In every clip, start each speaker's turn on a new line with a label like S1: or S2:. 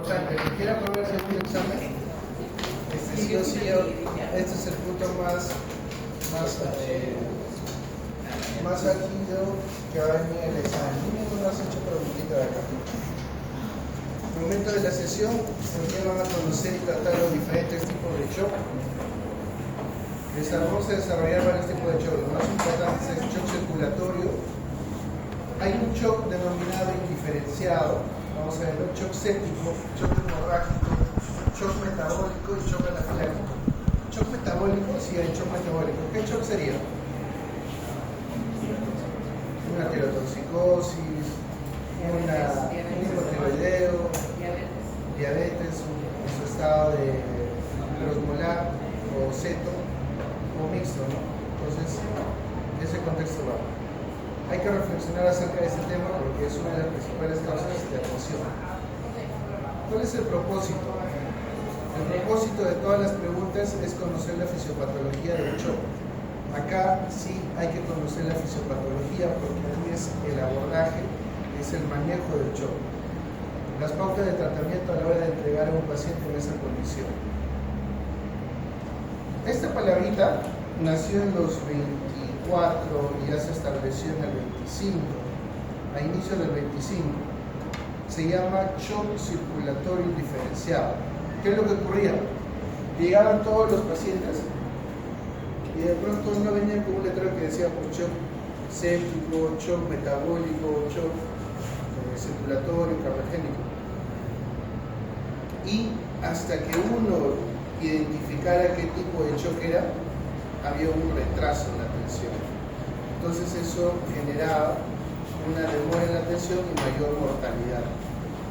S1: importante, que quiera probar el segundo examen, sí o sí, este es el punto más álgido que va a venir el examen. No me has hecho preguntita de acá. En el momento de la sesión, también van a conocer y tratar los diferentes tipos de shock. Vamos a desarrollar varios tipos de shock. Lo más importante es el shock circulatorio. Hay un shock denominado indiferenciado. Vamos a ver el shock séptico, shock hemorrágico, shock metabólico y shock anafiláctico. Shock metabólico, sí hay shock metabólico. ¿Qué shock sería? Una tirotoxicosis, un hipotiroideo, diabetes, en su estado de osmolar o ceto o mixto, ¿no? Entonces, ese contexto va. Hay que reflexionar acerca de este tema porque es una de las principales causas de atención. ¿Cuál es el propósito? El propósito de todas las preguntas es conocer la fisiopatología del shock. Acá sí hay que conocer la fisiopatología porque aquí es el abordaje, es el manejo del shock. Las pautas de tratamiento a la hora de entregar a un paciente en esa condición. Esta palabrita nació en los 24 y ya se estableció en el 25, a inicio del 25. Se llama shock circulatorio indiferenciado. ¿Qué es lo que ocurría? Llegaban todos los pacientes y de pronto no venían con un letrero que decía por shock séptico, shock metabólico, shock circulatorio, cardiogénico. Y hasta que uno identificara qué tipo de shock era, había un retraso en la atención. Entonces eso generaba una demora en la atención y mayor mortalidad.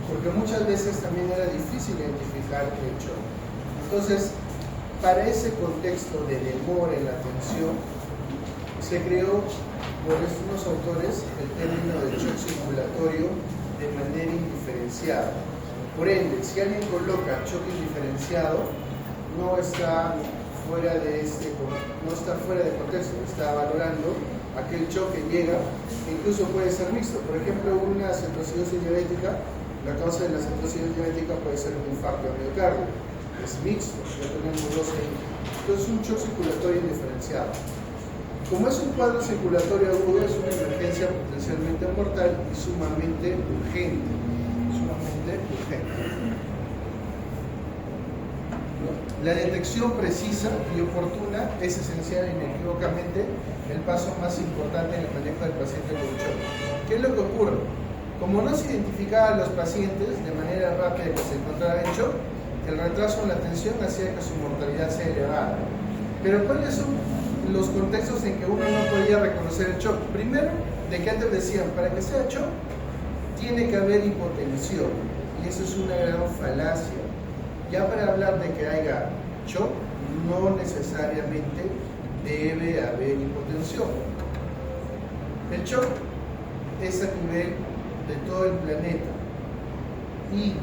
S1: Porque muchas veces también era difícil identificar el shock. Entonces, para ese contexto de demora en la atención, se creó por unos autores el término de shock circulatorio de manera indiferenciada. Por ende, si alguien coloca shock indiferenciado, no está fuera de contexto, está valorando aquel shock que llega, que incluso puede ser mixto. Por ejemplo, una centroacidosis diabética, la causa de la centroacidosis diabética puede ser un infarto de miocardio, es mixto, ya tenemos dos ahí. Entonces, un shock circulatorio indiferenciado. Como es un cuadro circulatorio agudo, es una emergencia potencialmente mortal y sumamente urgente. La detección precisa y oportuna es esencial e inequívocamente el paso más importante en el manejo del paciente con shock. ¿Qué es lo que ocurre? Como no se identificaban los pacientes de manera rápida que se encontraban en shock, el retraso en la atención hacía que su mortalidad sea elevada. Pero ¿cuáles son los contextos en que uno no podía reconocer el shock? Primero, de que antes decían, para que sea shock, tiene que haber hipotensión. Y eso es una gran falacia. Ya para hablar de que haya shock, no necesariamente debe haber hipotensión. El shock es a nivel de todo el planeta y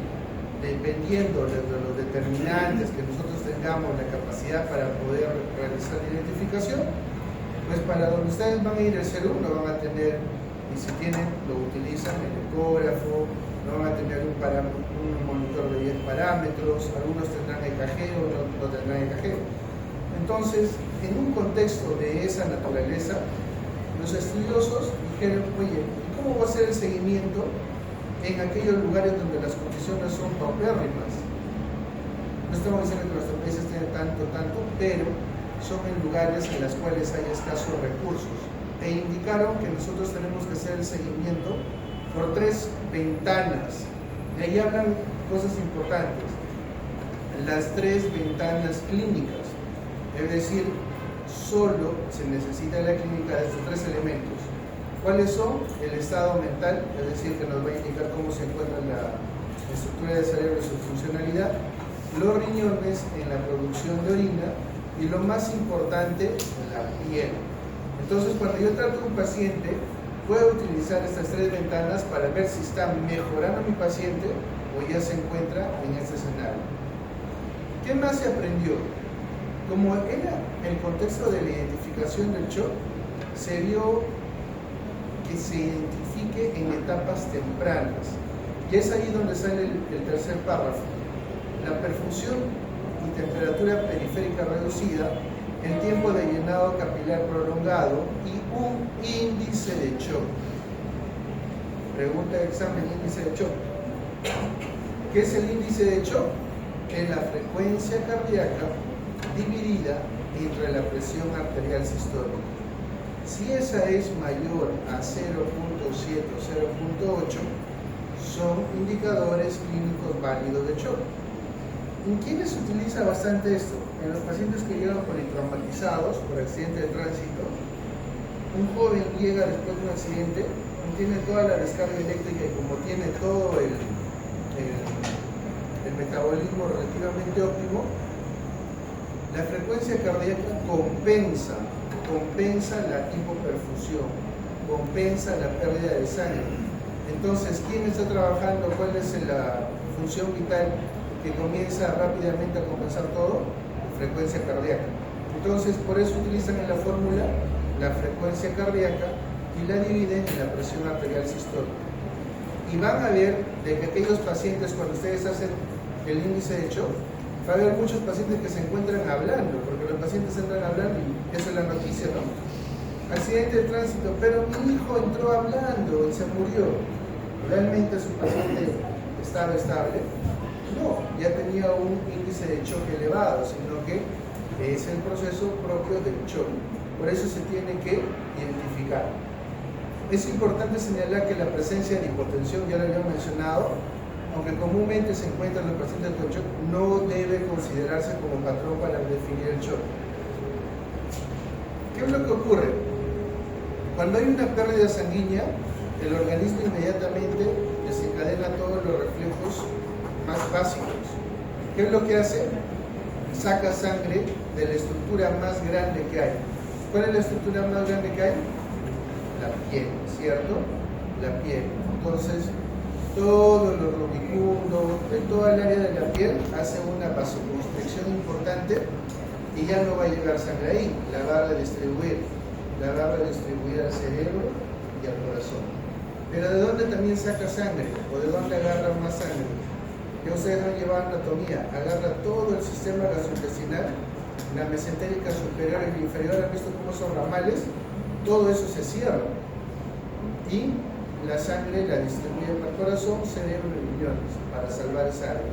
S1: dependiendo de los determinantes que nosotros tengamos la capacidad para poder realizar la identificación, pues para donde ustedes van a ir el C1 lo van a tener, y si tienen, lo utilizan el ecógrafo, no van a tener un monitor de 10 parámetros, algunos tendrán EKG o no tendrán EKG. Entonces, en un contexto de esa naturaleza, los estudiosos dijeron, oye, ¿cómo va a ser el seguimiento en aquellos lugares donde las condiciones son paupérrimas? No estamos diciendo que nuestro país esté tanto, pero son en lugares en los cuales hay escasos recursos. E indicaron que nosotros tenemos que hacer el seguimiento por 3 ventanas. De ahí hablan cosas importantes. Las 3 ventanas clínicas. Es decir, solo se necesita la clínica de estos 3 elementos. ¿Cuáles son? El estado mental, es decir, que nos va a indicar cómo se encuentra la estructura del cerebro y su funcionalidad, los riñones en la producción de orina y lo más importante, la piel. Entonces, cuando yo trato a un paciente, puedo utilizar estas 3 ventanas para ver si está mejorando mi paciente o ya se encuentra en este escenario. ¿Qué más se aprendió? Como era el contexto de la identificación del shock, se vio que se identifique en etapas tempranas. Y es ahí donde sale el tercer párrafo. La perfusión y temperatura periférica reducida, el tiempo de llenado capilar prolongado y un índice de shock. Pregunta de examen, índice de shock. ¿Qué es el índice de shock? Es la frecuencia cardíaca dividida entre la presión arterial sistólica. Si esa es mayor a 0.7 o 0.8, son indicadores clínicos válidos de shock. ¿En quiénes se utiliza bastante esto? En los pacientes que llegan politraumatizados por accidente de tránsito. Un joven llega después de un accidente, tiene toda la descarga eléctrica y como tiene todo el metabolismo relativamente óptimo, la frecuencia cardíaca compensa la hipoperfusión, compensa la pérdida de sangre. Entonces, ¿quién está trabajando? ¿Cuál es la función vital que comienza rápidamente a compensar todo? Frecuencia cardíaca. Entonces, por eso utilizan en la fórmula la frecuencia cardíaca y la dividen en la presión arterial sistólica. Y van a ver de que aquellos pacientes, cuando ustedes hacen el índice de shock, va a haber muchos pacientes que se encuentran hablando, porque los pacientes entran hablando y eso es la noticia, ¿no? Accidente de tránsito, pero mi hijo entró hablando y se murió. ¿Realmente su paciente estaba estable? No, ya tenía un índice de shock elevado, sino que es el proceso propio del shock. Por eso se tiene que identificar. Es importante señalar que la presencia de hipotensión, ya lo había mencionado, aunque comúnmente se encuentra en los pacientes con shock, no debe considerarse como patrón para definir el shock. ¿Qué es lo que ocurre? Cuando hay una pérdida sanguínea, el organismo inmediatamente desencadena todos los reflejos más básicos. ¿Qué es lo que hace? Saca sangre de la estructura más grande que hay. ¿Cuál es la estructura más grande que hay? La piel, ¿cierto? La piel. Entonces, todo lo rubicundo, de toda el área de la piel, hace una vasoconstricción importante y ya no va a llegar sangre ahí, la va a redistribuir al cerebro y al corazón. Pero ¿de dónde también saca sangre? ¿O de dónde agarra más sangre? Que ustedes han llevado anatomía, agarra todo el sistema gastrointestinal, la mesentérica superior y la inferior, ¿han visto cómo son ramales? Todo eso se cierra y la sangre la distribuye para el corazón, cerebro y riñones para salvar esa área.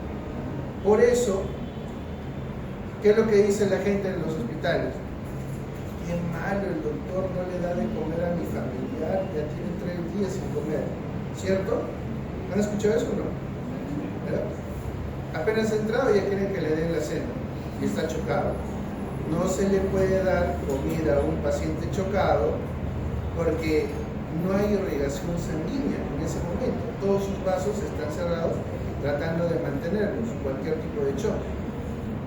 S1: Por eso, ¿qué es lo que dice la gente en los hospitales? Qué malo, el doctor no le da de comer a mi familiar, ya tiene 3 días sin comer, ¿cierto? ¿Han escuchado eso o no? ¿Verdad? Apenas ha entrado ya quieren que le den la cena y está chocado. No se le puede dar comida a un paciente chocado porque no hay irrigación sanguínea en ese momento. Todos sus vasos están cerrados tratando de mantenerlos, cualquier tipo de shock.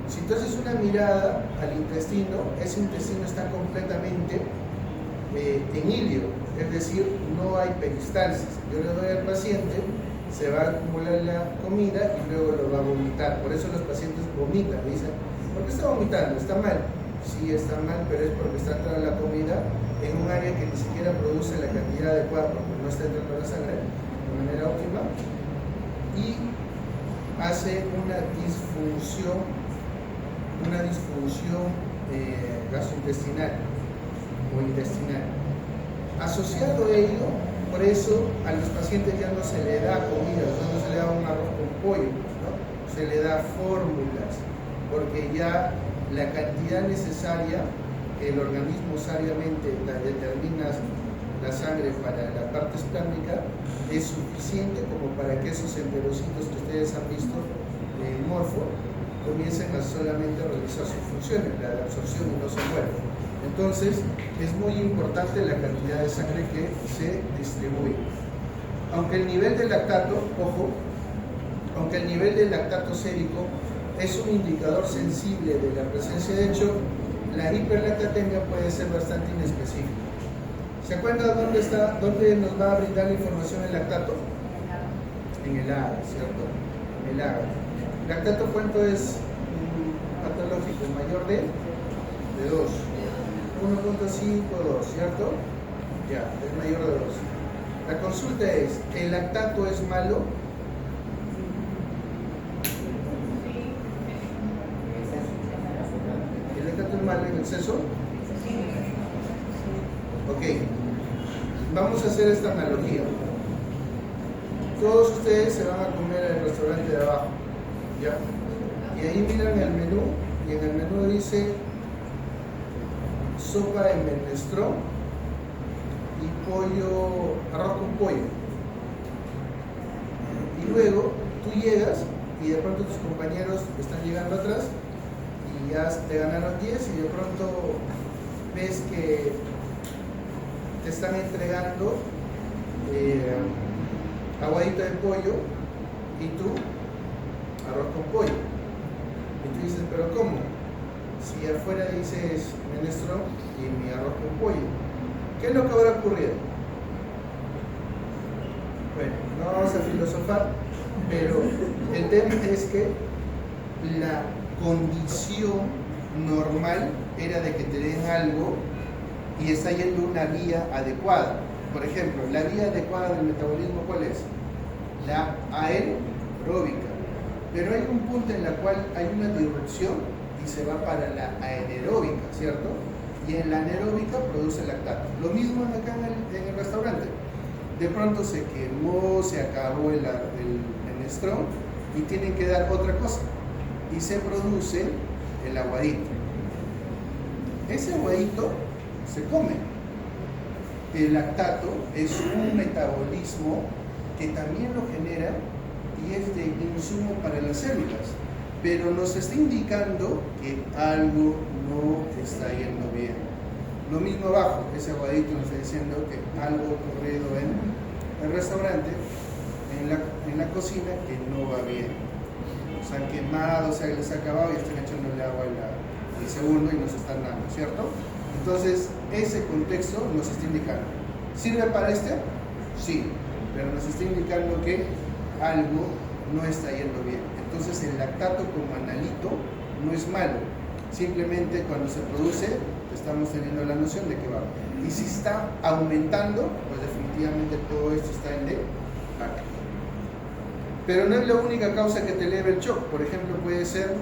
S1: Si tú haces una mirada al intestino, ese intestino está completamente en ilio, es decir, no hay peristalsis. Yo le doy al paciente, se va a acumular la comida y luego lo va a vomitar. Por eso los pacientes vomitan, dicen, ¿por qué está vomitando? ¿Está mal? Sí, está mal, pero es porque está entrando la comida en un área que ni siquiera produce la cantidad adecuada porque no está entrando la sangre de manera óptima y hace una disfunción gastrointestinal o intestinal. Asociado a ello, por eso a los pacientes ya no se le da comida, no se le da un arroz con pollo, ¿no? Se le da fórmulas, porque ya la cantidad necesaria que el organismo sabiamente determina la sangre para la parte esplánica es suficiente como para que esos enterocitos que ustedes han visto en morfo comiencen a solamente realizar sus funciones, la de absorción y no se mueven. Entonces es muy importante la cantidad de sangre que se distribuye. Aunque el nivel de lactato, ojo, aunque el nivel de lactato sérico es un indicador sensible de la presencia de shock, la hiperlactatemia puede ser bastante inespecífica. ¿Se acuerdan dónde nos va a brindar la información el lactato? En el AGA, ¿cierto? En el AGA. ¿Lactato cuánto es patológico? ¿Mayor de 2? 1.52, ¿cierto? Ya, es mayor de 2. La consulta es, ¿el lactato es malo? exceso? Ok, vamos a hacer esta analogía. Todos ustedes se van a comer en el restaurante de abajo, ¿ya? Y ahí miran el menú, y en el menú dice sopa de menestrón y pollo, arroz con pollo. Y luego tú llegas y de pronto tus compañeros están llegando atrás y ya te ganaron 10 y de pronto ves que te están entregando aguadito de pollo y tú arroz con pollo. Y tú dices, pero ¿cómo? Si afuera dices menestrón y mi arroz con pollo, ¿qué es lo que habrá ocurrido? Bueno, no vamos a filosofar, pero el tema es que la condición normal era de que te den algo y está yendo una vía adecuada. Por ejemplo, la vía adecuada del metabolismo, ¿cuál es? La aeróbica. Pero hay un punto en la cual hay una disrupción y se va para la anaeróbica, ¿cierto? Y en la anaeróbica produce lactato. Lo mismo acá en el restaurante. De pronto se quemó, se acabó el menestrón y tienen que dar otra cosa. Y se produce el aguadito. Ese aguadito se come. El lactato es un metabolismo que también lo genera y es de insumo para las células, pero nos está indicando que algo no está yendo bien. Lo mismo abajo, ese aguadito nos está diciendo que algo ocurrido en el restaurante, en la cocina, que no va bien. Se han quemado, se les ha acabado y están echándole agua al segundo y nos están dando, ¿cierto? Entonces, ese contexto nos está indicando. ¿Sirve para este? Sí, pero nos está indicando que algo no está yendo bien. Entonces, el lactato como analito no es malo. Simplemente cuando se produce, estamos teniendo la noción de que va. Y si está aumentando, pues definitivamente todo esto está en debacle. Pero no es la única causa que te eleve el shock. Por ejemplo, puede ser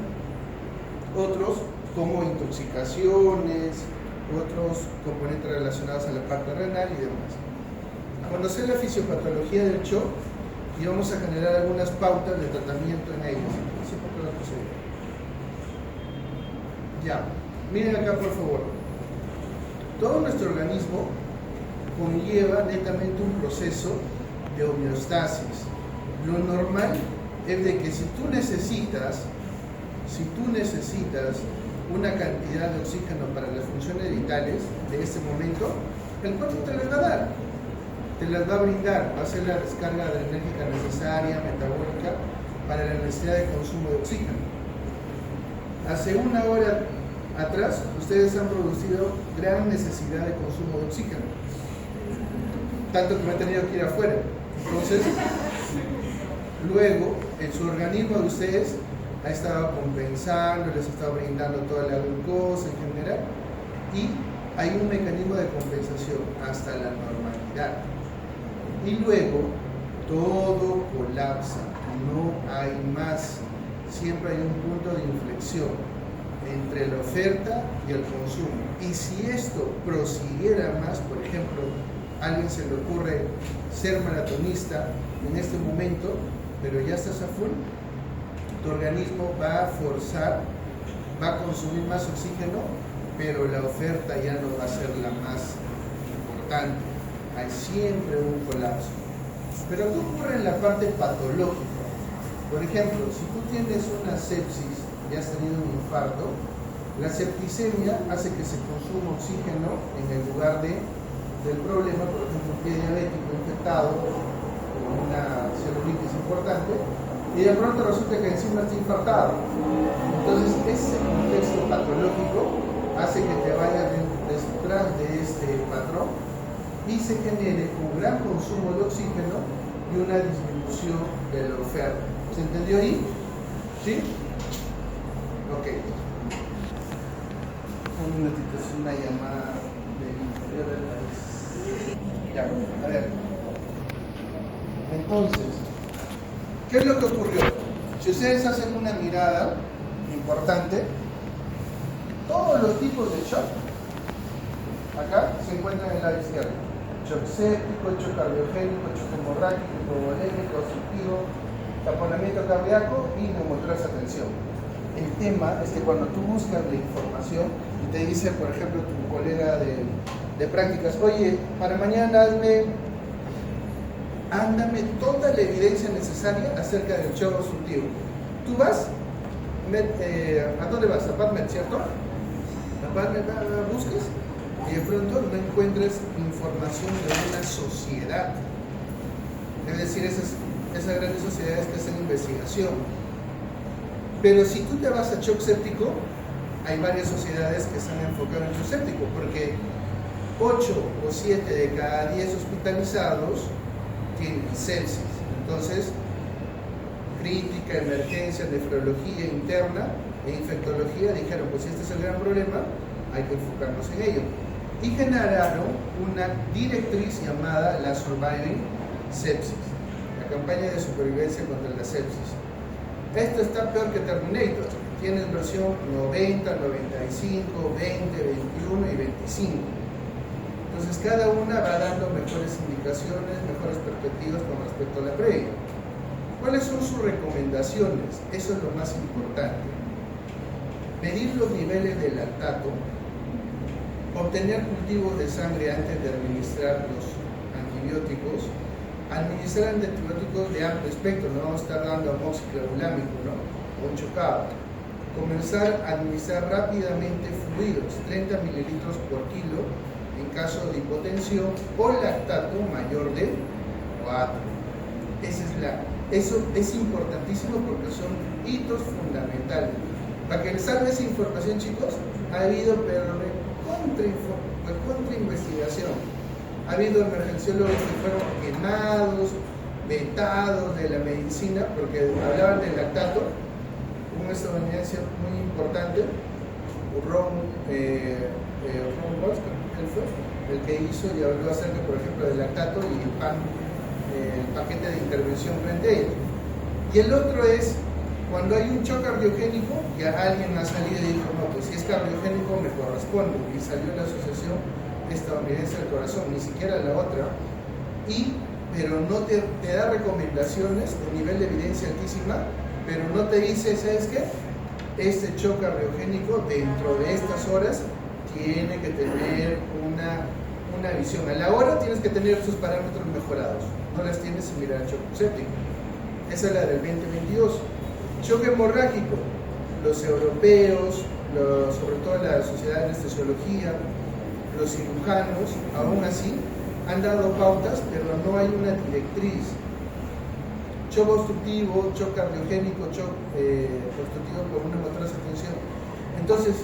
S1: otros como intoxicaciones, otros componentes relacionados a la parte renal y demás. Conocer la fisiopatología del shock y vamos a generar algunas pautas de tratamiento en ellos. Ya, miren acá por favor. Todo nuestro organismo conlleva netamente un proceso de homeostasis. Lo normal es de que si tú necesitas una cantidad de oxígeno para las funciones vitales de este momento, el cuerpo te las va a dar, te las va a brindar, va a ser la descarga adrenérgica necesaria, metabólica, para la necesidad de consumo de oxígeno. Hace una hora atrás, ustedes han producido gran necesidad de consumo de oxígeno, tanto que me han tenido que ir afuera. Entonces, luego, en su organismo de ustedes ha estado compensando, les ha estado brindando toda la glucosa en general, y hay un mecanismo de compensación hasta la normalidad. Y luego, todo colapsa, no hay más. Siempre hay un punto de inflexión entre la oferta y el consumo. Y si esto prosiguiera más, por ejemplo, a alguien se le ocurre ser maratonista en este momento, pero ya estás a full, tu organismo va a forzar, va a consumir más oxígeno, pero la oferta ya no va a ser la más importante. Hay siempre un colapso. Pero ¿qué ocurre en la parte patológica? Por ejemplo, si tú tienes una sepsis y has tenido un infarto, la septicemia hace que se consuma oxígeno en el lugar del problema, por ejemplo, un pie diabético infectado con una celulitis importante, y de pronto resulta que encima está infartado. Entonces, ese contexto patológico hace que te vayas detrás de este patrón y se genere un gran consumo de oxígeno y una disminución de la oferta. ¿Se entendió ahí? ¿Sí? Ok. Un minutito, es una llamada del interior del país. Ya, a ver. Entonces, ¿qué es lo que ocurrió? Si ustedes hacen una mirada importante, todos los tipos de shock, acá se encuentran en el lado izquierdo. Shock séptico, shock cardiogénico, shock hemorrágico, hipovolémico, obstructivo, taponamiento cardíaco y neumotorax a tensión. El tema es que cuando tú buscas la información y te dice, por ejemplo, tu colega de prácticas, oye, para mañana ándame toda la evidencia necesaria acerca del shock obstructivo. Tú vas, ¿a dónde vas? A PubMed, ¿cierto? A PubMed buscas y de pronto no encuentres información de una sociedad. Es decir, esas grandes sociedades que hacen investigación. Pero si tú te vas a shock séptico, hay varias sociedades que se han enfocado en shock séptico, porque 8 o 7 de cada 10 hospitalizados tienen sepsis. Entonces, crítica, emergencia, nefrología interna e infectología dijeron, pues si este es el gran problema, hay que enfocarnos en ello. Y generaron una directriz llamada la Surviving Sepsis, la campaña de supervivencia contra la sepsis. Esto está peor que Terminator. Tienes versión 90, 95, 20, 21 y 25. Entonces cada una va dando mejores indicaciones, mejores perspectivas con respecto a la previa. ¿Cuáles son sus recomendaciones? Eso es lo más importante. Medir los niveles de lactato, obtener cultivos de sangre antes de administrar los antibióticos, administrar antibióticos de amplio espectro, no vamos a estar dando amoxiclavulámico, ¿no? O un chocado. Comenzar a administrar rápidamente fluidos, 30 mililitros por kilo en caso de hipotensión o lactato mayor de 4. Eso es importantísimo porque son hitos fundamentales. Para que les salga esa información, chicos, ha habido contra investigación. Ha habido emergenciólogos que fueron quemados, vetados de la medicina porque hablaban del lactato. Un estadounidense muy importante, Ron Walsh, el que hizo y habló acerca, por ejemplo, del lactato y el paquete de intervención frente a ello. Y el otro es cuando hay un shock cardiogénico, ya alguien ha salido y dijo, no, pues si es cardiogénico me corresponde, y salió la Asociación Estadounidense del Corazón, ni siquiera la otra, pero no te da recomendaciones de nivel de evidencia altísima, pero no te dice, ¿sabes qué? Este shock cardiogénico dentro de estas horas tiene que tener una visión. A la hora tienes que tener sus parámetros mejorados, no las tienes sin mirar el shock séptico. Esa es la del 2022. Shock hemorrágico, los europeos, sobre todo la Sociedad de Anestesiología, los cirujanos, aún así, han dado pautas, pero no hay una directriz. Shock obstructivo, shock cardiogénico, shock obstructivo con una neumotorax a tensión. Entonces,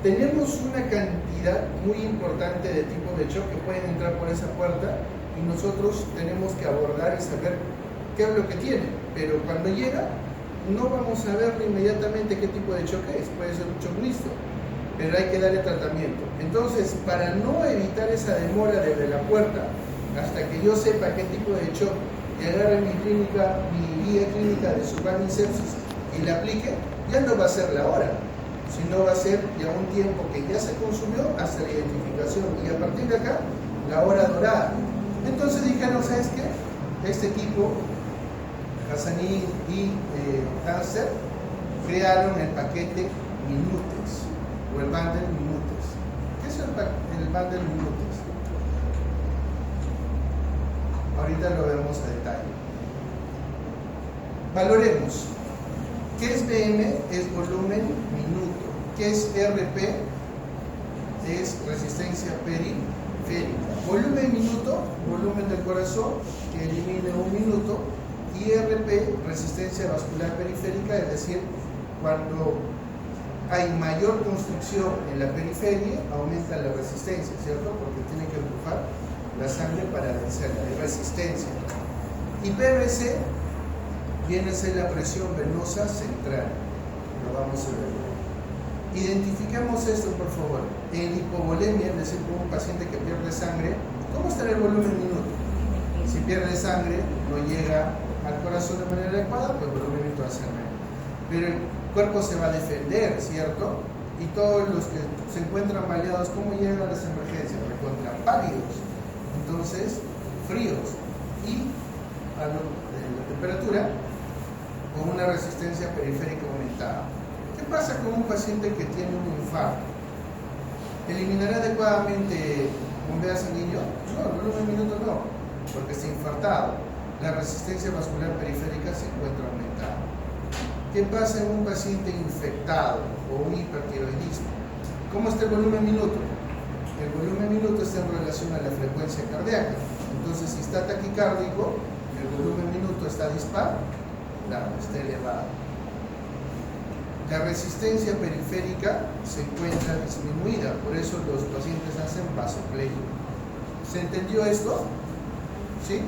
S1: tenemos una cantidad muy importante de tipos de shock que pueden entrar por esa puerta y nosotros tenemos que abordar y saber qué es lo que tiene. Pero cuando llega, no vamos a ver inmediatamente qué tipo de shock es. Puede ser un shock mixto, pero hay que darle tratamiento. Entonces, para no evitar esa demora desde la puerta hasta que yo sepa qué tipo de shock y agarre mi guía clínica de Surviving Sepsis y la aplique, ya no va a ser la hora, sino va a ser ya un tiempo que ya se consumió hasta la identificación y a partir de acá, la hora dorada. Entonces dijeron, ¿sabes qué? Este equipo, Hassani y Hanser, crearon el paquete Minutes o el bundle Minutes. ¿Qué es el bundle Minutes? Ahorita lo vemos a detalle. Valoremos. ¿Qué es BM? Es volumen minuto. ¿Qué es RP? Es resistencia periférica. Volumen minuto, volumen del corazón, que elimine un minuto. Y RP, resistencia vascular periférica, es decir, cuando hay mayor constricción en la periferia, aumenta la resistencia, ¿cierto? Porque tiene que empujar la sangre para vencerla, hay resistencia. Y PVC viene a ser la presión venosa central. Lo vamos a ver. Identifiquemos esto, por favor. En hipovolemia, es decir, con un paciente que pierde sangre, ¿cómo estará el volumen minuto? Si pierde sangre, no llega al corazón de manera adecuada, pues el volumen minuto va a ser menos. Pero el cuerpo se va a defender, ¿cierto? y todos los que se encuentran baleados, ¿cómo llegan a las emergencias? Recontra pálidos, entonces fríos y a la temperatura con una resistencia periférica aumentada. ¿Qué pasa con un paciente que tiene un infarto? ¿Eliminará adecuadamente bombeo sanguíneo? No, en un minuto no, porque está infartado. La resistencia vascular periférica se encuentra aumentada. ¿Qué pasa en un paciente infectado o un hipertiroidismo? ¿Cómo está el volumen minuto? El volumen minuto está en relación a la frecuencia cardíaca. Entonces, si está taquicárdico, el volumen minuto está dispar, claro, está elevado. La resistencia periférica se encuentra disminuida, por eso los pacientes hacen vasoplegia. ¿Se entendió esto? ¿Sí?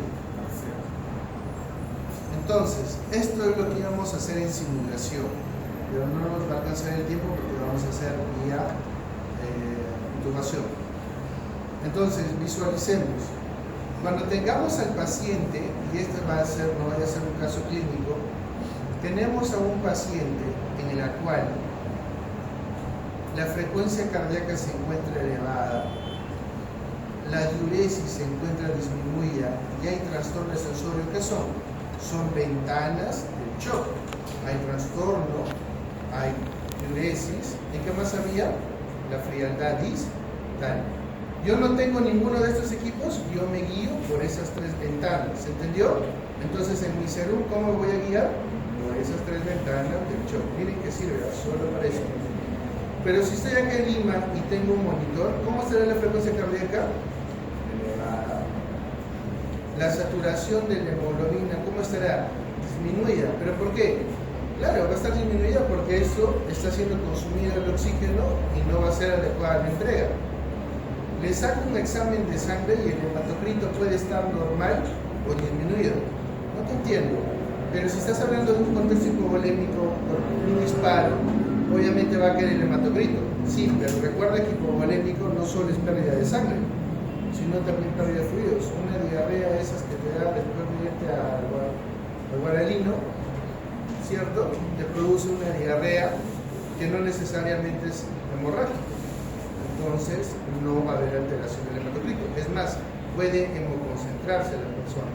S1: Entonces, esto es lo que íbamos a hacer en simulación, pero no nos va a alcanzar el tiempo porque lo vamos a hacer vía intubación. Entonces, visualicemos. Cuando tengamos al paciente, y este no vaya a ser un caso clínico, tenemos a un paciente en el cual la frecuencia cardíaca se encuentra elevada, la diuresis se encuentra disminuida y hay trastorno sensorio. ¿Qué son? Son ventanas del shock. Hay trastorno, hay diuresis. ¿Y qué más había? La frialdad distal. Yo no tengo ninguno de estos equipos, yo me guío por esas tres ventanas. ¿Se entendió? Entonces en mi serum, ¿cómo voy a guiar? Por esas tres ventanas del shock. Miren que sirve, solo para eso. Pero si estoy acá en Lima y tengo un monitor, ¿cómo será la frecuencia cardíaca? Elevada. La saturación de la hemoglobina, ¿cómo estará? Disminuida. ¿Pero por qué? Claro, va a estar disminuida porque eso está siendo consumido el oxígeno y no va a ser adecuada la entrega. Le saco un examen de sangre y el hematocrito puede estar normal o disminuido. No te entiendo. Pero si estás hablando de un contexto hipovolémico por un disparo, obviamente va a caer el hematocrito. Sí, pero recuerda que hipovolémico no solo es pérdida de sangre, sino también pérdida de fluidos. Una diarrea esas que te da después de irte al Guaralino, ¿cierto? Te produce una diarrea que no necesariamente es hemorrágica. Entonces no va a haber alteración del hematocrito. Es más, puede hemoconcentrarse la persona.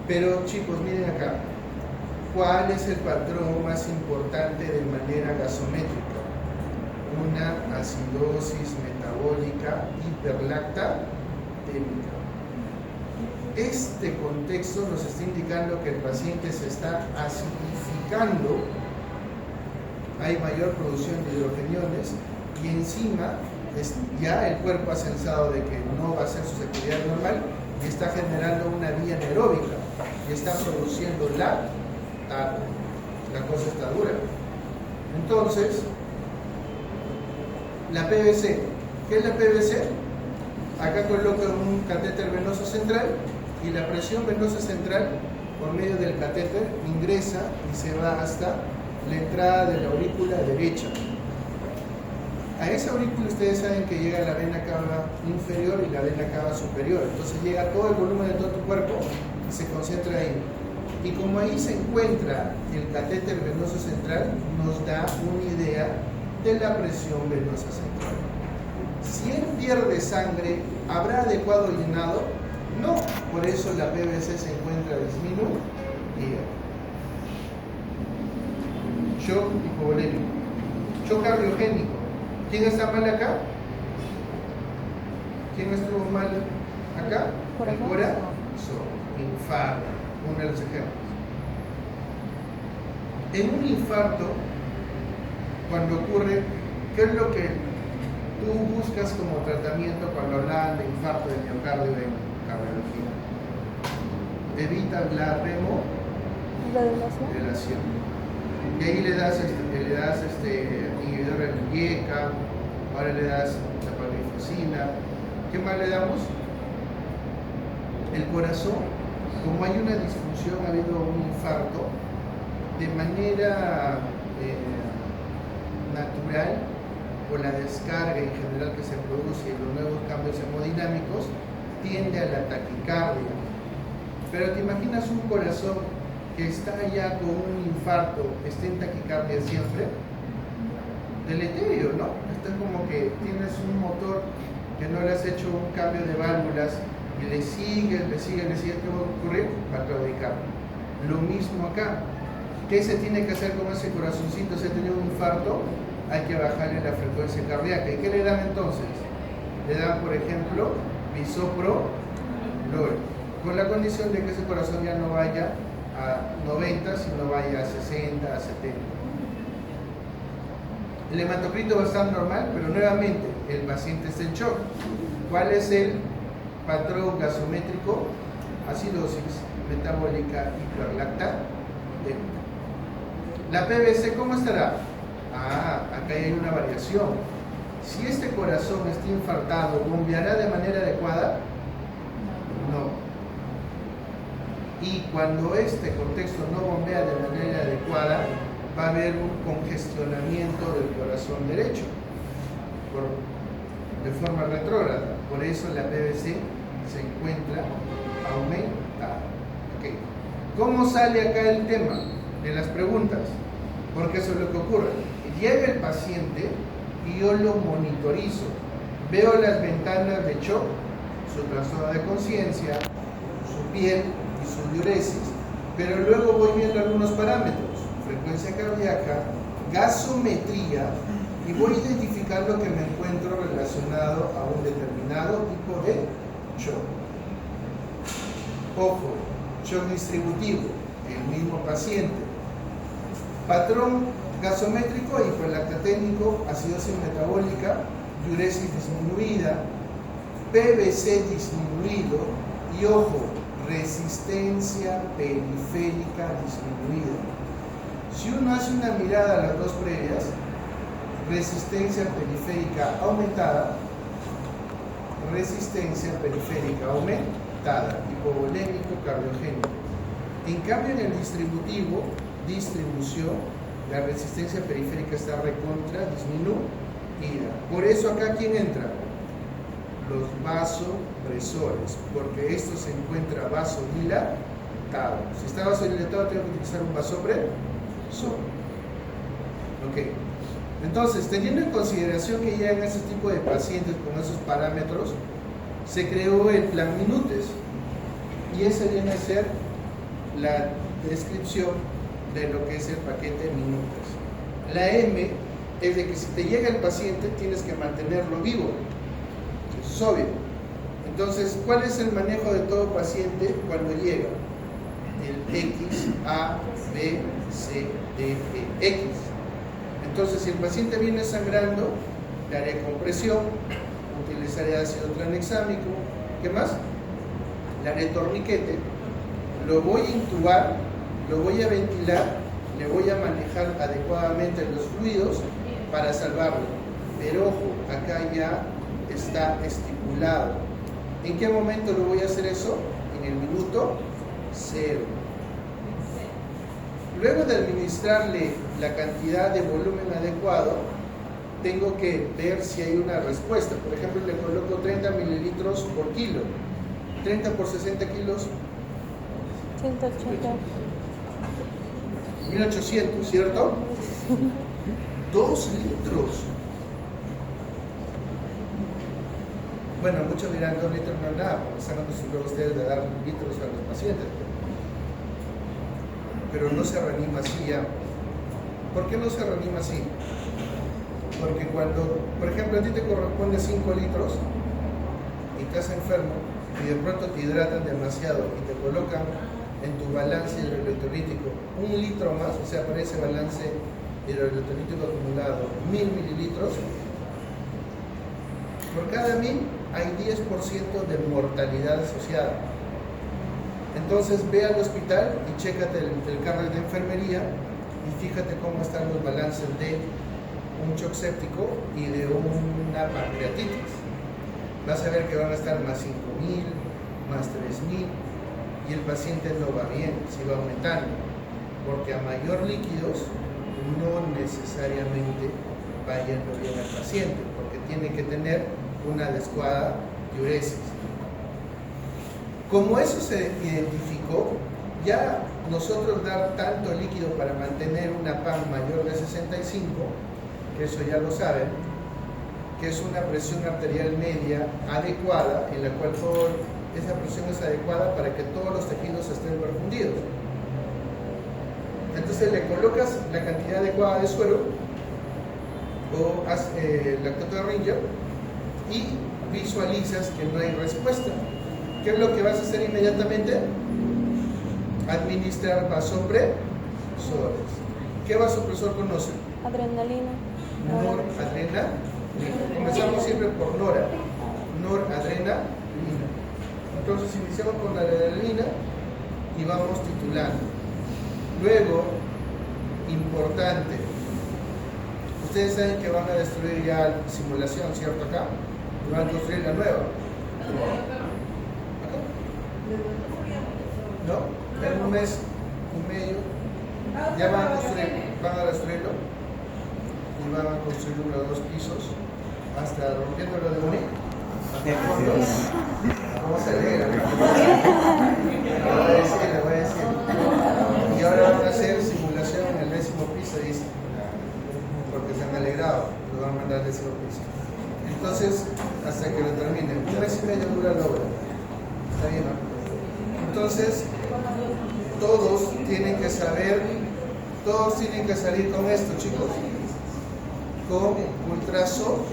S1: Pero chicos, miren acá. ¿Cuál es el patrón más importante de manera gasométrica? Una acidosis metabólica hiperlactatémica. Este contexto nos está indicando que el paciente se está acidificando, hay mayor producción de hidrogeniones y encima ya el cuerpo ha censado de que no va a ser su actividad normal y está generando una vía anaeróbica y está produciendo lactato. La cosa está dura. Entonces, la PVC. ¿Qué es la PVC? Acá coloco un catéter venoso central y la presión venosa central por medio del catéter ingresa y se va hasta la entrada de la aurícula derecha. A esa aurícula ustedes saben que llega la vena cava inferior y la vena cava superior. Entonces llega todo el volumen de todo tu cuerpo y se concentra ahí. Y como ahí se encuentra el catéter venoso central, nos da una idea de la presión venosa central. Si él pierde sangre, ¿habrá adecuado llenado? No, por eso la PVC se encuentra disminuida. Shock hipovolémico. Shock cardiogénico. ¿Quién está mal acá? ¿Quién estuvo mal acá? El corazón. Infarto. Uno de los ejemplos. En un infarto, cuando ocurre, ¿qué es lo que tú buscas como tratamiento cuando hablan de infarto de miocardio en cardiología? Evitan la remodelación. Y ahí le das inhibidor de IECA, ahora le das la parifosina. ¿Qué más le damos? El corazón. Como hay una disfunción, ha habido un infarto, de manera natural, por la descarga en general que se produce y los nuevos cambios hemodinámicos, tiende a la taquicardia. Pero te imaginas un corazón que está ya con un infarto, esté en taquicardia siempre, deleterio, ¿no? Esto es como que tienes un motor que no le has hecho un cambio de válvulas y le sigues, ¿qué va a ocurrir? Va a claudicar. Lo mismo acá. ¿Qué se tiene que hacer con ese corazoncito? Si ha tenido un infarto, hay que bajarle la frecuencia cardíaca. ¿Y qué le dan entonces? Le dan, por ejemplo, bisoprolol, con la condición de que ese corazón ya no vaya a 90, sino vaya a 60, a 70. El hematocrito va a estar normal, pero nuevamente el paciente está en shock. ¿Cuál es el patrón gasométrico? Acidosis metabólica hiperlactatémica. La PVC, ¿cómo estará? Acá hay una variación. Si este corazón está infartado, ¿bombeará de manera adecuada? No. Y cuando este contexto no bombea de manera adecuada, va a haber un congestionamiento del corazón derecho de forma retrógrada. Por eso la PVC se encuentra aumentada. Okay. ¿Cómo sale acá el tema de las preguntas? Porque eso es lo que ocurre. Llega el paciente y yo lo monitorizo. Veo las ventanas de shock, su trastorno de conciencia, su piel y su diuresis. Pero luego voy viendo algunos parámetros: frecuencia cardíaca, gasometría, y voy a identificar lo que me encuentro relacionado a un determinado tipo de shock. Ojo, shock distributivo, el mismo paciente. Patrón gasométrico, hiperlactatémico, acidosis metabólica, diuresis disminuida, PVC disminuido y, ojo, resistencia periférica disminuida. Si uno hace una mirada a las dos previas, resistencia periférica aumentada, resistencia periférica aumentada, hipovolémico cardiogénico. En cambio, en el distribución, la resistencia periférica está recontra disminuida. Por eso acá, ¿quién entra? Los vasopresores, porque esto se encuentra vasodilatado. Si está vasodilatado, tengo que utilizar un vasopresor. Ok. Entonces, teniendo en consideración que ya en ese tipo de pacientes con esos parámetros, se creó el plan Minutes. Y esa viene a ser la descripción de lo que es el paquete Minutes. La M es de que si te llega el paciente, tienes que mantenerlo vivo. Eso es obvio. Entonces, ¿cuál es el manejo de todo paciente cuando llega? El X, A, B, C, D, E, X. Entonces, si el paciente viene sangrando, le haré compresión, utilizaré ácido tranexámico. ¿Qué más? Le haré torniquete, lo voy a intubar, lo voy a ventilar, le voy a manejar adecuadamente los fluidos para salvarlo. Pero ojo, acá ya está estipulado. ¿En qué momento lo voy a hacer eso? En el minuto 0. Luego de administrarle la cantidad de volumen adecuado, tengo que ver si hay una respuesta. Por ejemplo, le coloco 30 mililitros por kilo. 30 por 60 kilos.
S2: 180.
S1: 1800, ¿cierto? 2 litros. Bueno, muchos dirán 2 litros no es nada, porque están acostumbrados ustedes de dar litros a los pacientes. Pero no se reanima así ya. ¿Por qué no se reanima así? Porque cuando, por ejemplo, a ti te corresponde 5 litros y estás enfermo y de pronto te hidratan demasiado y te colocan en tu balance hidroelectrolítico 1 litro más, o sea, para ese balance hidroelectrolítico acumulado 1000 mililitros, por cada 1000 hay 10% de mortalidad asociada. Entonces ve al hospital y chécate el carnet de enfermería y fíjate cómo están los balances de un shock séptico y de una pancreatitis. Vas a ver que van a estar más 5.000, más 3.000 y el paciente no va bien, se va aumentando, porque a mayor líquidos no necesariamente va yendo bien al paciente, porque tiene que tener una adecuada diuresis. Como eso se identificó, ya nosotros dar tanto líquido para mantener una PAN mayor de 65 que eso ya lo saben, que es una presión arterial media adecuada, en la cual esa presión es adecuada para que todos los tejidos estén perfundidos. Entonces le colocas la cantidad adecuada de suero o lactato de Ringer y visualizas que no hay respuesta. ¿Qué es lo que vas a hacer inmediatamente? Administrar vasopresores. ¿Qué vasopresor conocen?
S2: Adrenalina.
S1: Noradrenalina. Comenzamos siempre por noradrenalina. Entonces iniciamos con la adrenalina y vamos titulando. Luego, importante, ustedes saben que van a destruir ya la simulación, ¿cierto? Acá, y van a construir la nueva. ¿Acá? ¿No? En un mes y medio ya van a destruirlo y van a construir 1 o 2 pisos hasta rompiéndolo de unir. ¿Cómo se alegra? Le voy a decir. Y ahora van a hacer simulación en el 10º piso, dice, porque se han alegrado, lo van a mandar al 10º piso. Entonces, hasta que lo terminen, 1 mes y medio dura la obra. ¿Está bien, no? Entonces, todos tienen que saber, todos tienen que salir con esto, chicos, con ultrasonido.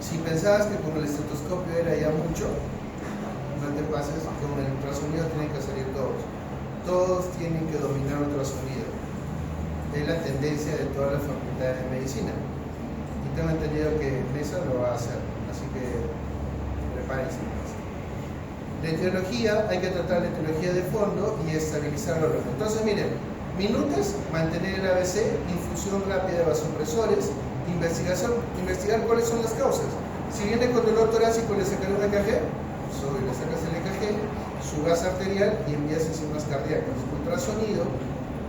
S1: Si pensabas que con el estetoscopio era ya mucho, no te pases, con el ultrasonido tienen que salir todos. Todos tienen que dominar ultrasonido. Es la tendencia de todas las facultades de medicina. Y tengo entendido que Mesa lo va a hacer, así que prepárense. La etiología, hay que tratar la etiología de fondo y estabilizar el órgano. Entonces, miren, minutos, mantener el ABC, infusión rápida de vasopresores, investigar cuáles son las causas. Si viene con dolor torácico, le sacan un EKG, le sacas el EKG, su gas arterial y envías enzimas cardíacas. Ultrasonido,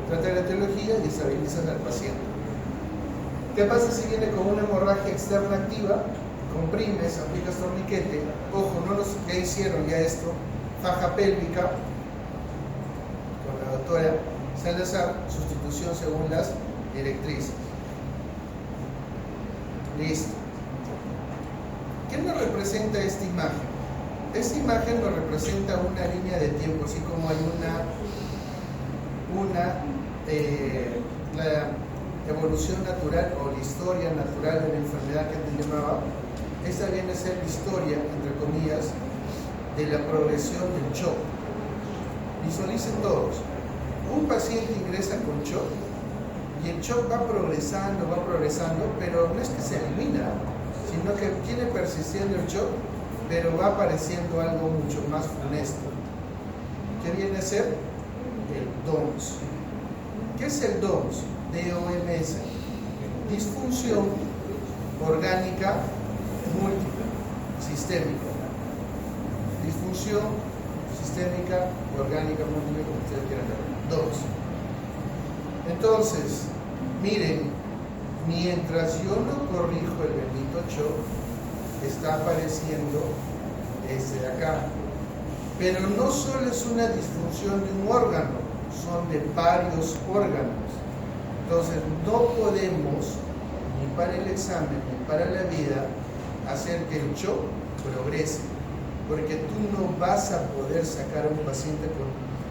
S1: trata la etiología y estabilizas al paciente. ¿Qué pasa si viene con una hemorragia externa activa? Comprimes, aplicas torniquete, ojo, ya hicieron ya esto, faja pélvica, con la doctora Salazar, sustitución según las directrices. Listo. ¿Qué nos representa esta imagen? Esta imagen nos representa una línea de tiempo, así como hay la evolución natural o la historia natural de la enfermedad que te llamaba. Esta viene a ser la historia, entre comillas, de la progresión del shock. Visualicen todos. Un paciente ingresa con shock y el shock va progresando, pero no es que se elimina, sino que tiene persistiendo el shock, pero va apareciendo algo mucho más funesto. ¿Qué viene a ser? El DOMS. ¿Qué es el DOMS? DOMS. Disfunción orgánica múltiple, sistémica. Disfunción sistémica, orgánica múltiple, como ustedes quieran ver. DOMS. Entonces, miren, mientras yo no corrijo el bendito shock, está apareciendo este de acá. Pero no solo es una disfunción de un órgano, son de varios órganos. Entonces, no podemos, ni para el examen, ni para la vida, hacer que el shock progrese. Porque tú no vas a poder sacar a un paciente con...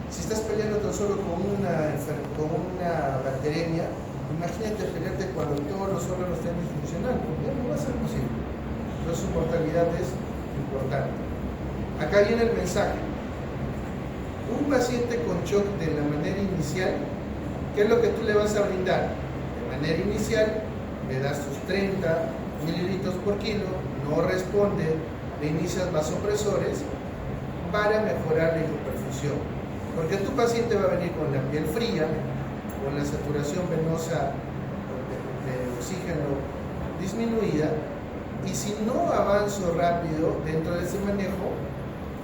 S1: Si estás peleando tan solo con una bacteremia, imagínate pelearte cuando todos los órganos estén disfuncionando. Ya no va a ser posible. Entonces su mortalidad es importante. Acá viene el mensaje. Un paciente con shock de la manera inicial, ¿qué es lo que tú le vas a brindar? De manera inicial, le das tus 30 mililitros por kilo, no responde, le inicias vasopresores para mejorar la hipoperfusión. Porque tu paciente va a venir con la piel fría, con la saturación venosa de oxígeno disminuida, y si no avanzo rápido dentro de ese manejo,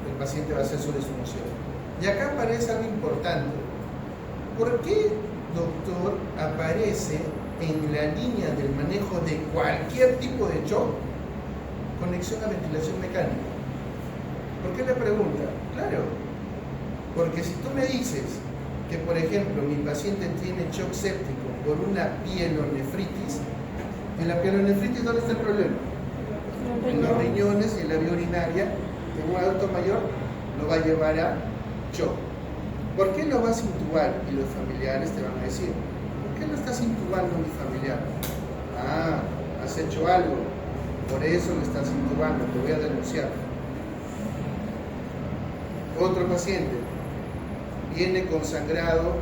S1: el paciente va a hacer su disfunción. Y acá aparece algo importante. ¿Por qué, doctor, aparece en la línea del manejo de cualquier tipo de shock conexión a ventilación mecánica? ¿Por qué le pregunta? Claro, porque si tú me dices que, por ejemplo, mi paciente tiene shock séptico por una pielonefritis, en la pielonefritis, ¿dónde está el problema? En los riñones y en la vía urinaria. En un adulto mayor lo va a llevar a shock. ¿Por qué lo vas a intubar? Y los familiares te van a decir, ¿por qué lo estás intubando, mi familiar? Ah, has hecho algo, por eso lo estás intubando, te voy a denunciar. Otro paciente viene con sangrado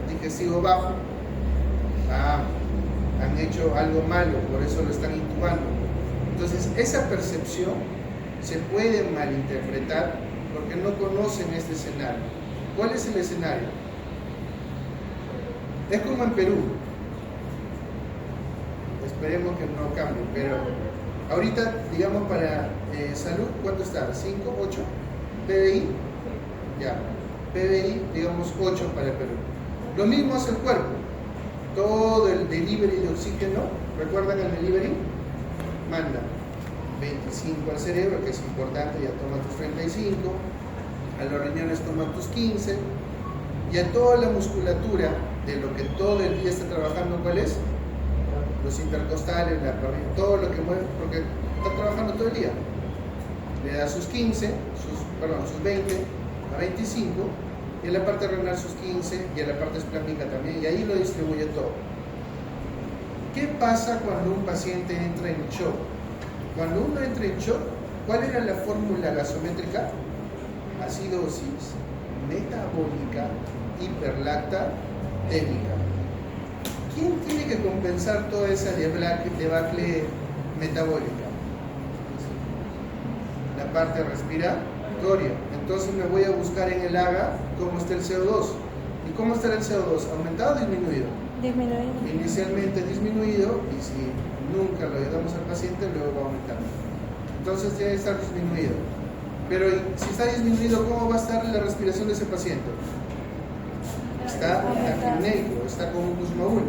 S1: digestivo bajo. Ah, han hecho algo malo, por eso lo están intubando. Entonces, esa percepción se puede malinterpretar porque no conocen este escenario. ¿Cuál es el escenario? Es como en Perú. Esperemos que no cambie, pero ahorita, digamos, para salud, ¿cuánto está? ¿5, 8? PBI, ya. PBI, digamos, 8 para el Perú. Lo mismo hace el cuerpo. Todo el delivery de oxígeno, ¿recuerdan el delivery? Manda 25 al cerebro, que es importante, ya toma tus 35, a los riñones toma tus 15, y a toda la musculatura de lo que todo el día está trabajando, ¿cuál es? Los intercostales, la parrilla, todo lo que mueve, porque está trabajando todo el día. Le da sus 15, sus 20 a 25, y a la parte renal sus 15, y a la parte esplánica también, y ahí lo distribuye todo. ¿Qué pasa cuando un paciente entra en shock? Cuando uno entra en shock, ¿cuál era la fórmula gasométrica? Acidosis metabólica hiperlactatémica. ¿Quién tiene que compensar toda esa debacle metabólica? La parte respiratoria. Entonces me voy a buscar en el AGA cómo está el CO2. ¿Y cómo está el CO2? ¿Aumentado o disminuido?
S2: Disminuido.
S1: Inicialmente disminuido, y si nunca lo ayudamos al paciente, luego va aumentando. Entonces tiene que estar disminuido. Pero si está disminuido, ¿cómo va a estar la respiración de ese paciente? Está taquipnéico, está con un plasma.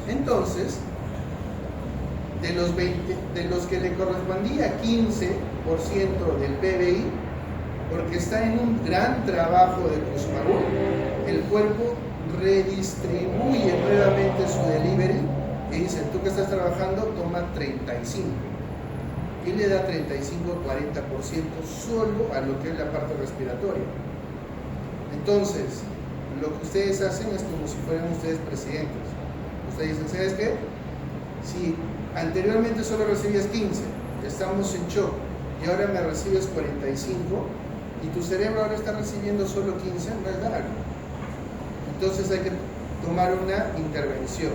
S1: Entonces, de los que le correspondía 15% del PBI, porque está en un gran trabajo de plasma, el cuerpo redistribuye nuevamente su delivery y dice, tú que estás trabajando, toma 35. Y le da 35-40% solo a lo que es la parte respiratoria. Entonces, lo que ustedes hacen es como si fueran ustedes presidentes. Ustedes dicen, ¿sabes qué? Si anteriormente solo recibías 15, estamos en shock, y ahora me recibes 45, y tu cerebro ahora está recibiendo solo 15, no es nada. Entonces hay que tomar una intervención.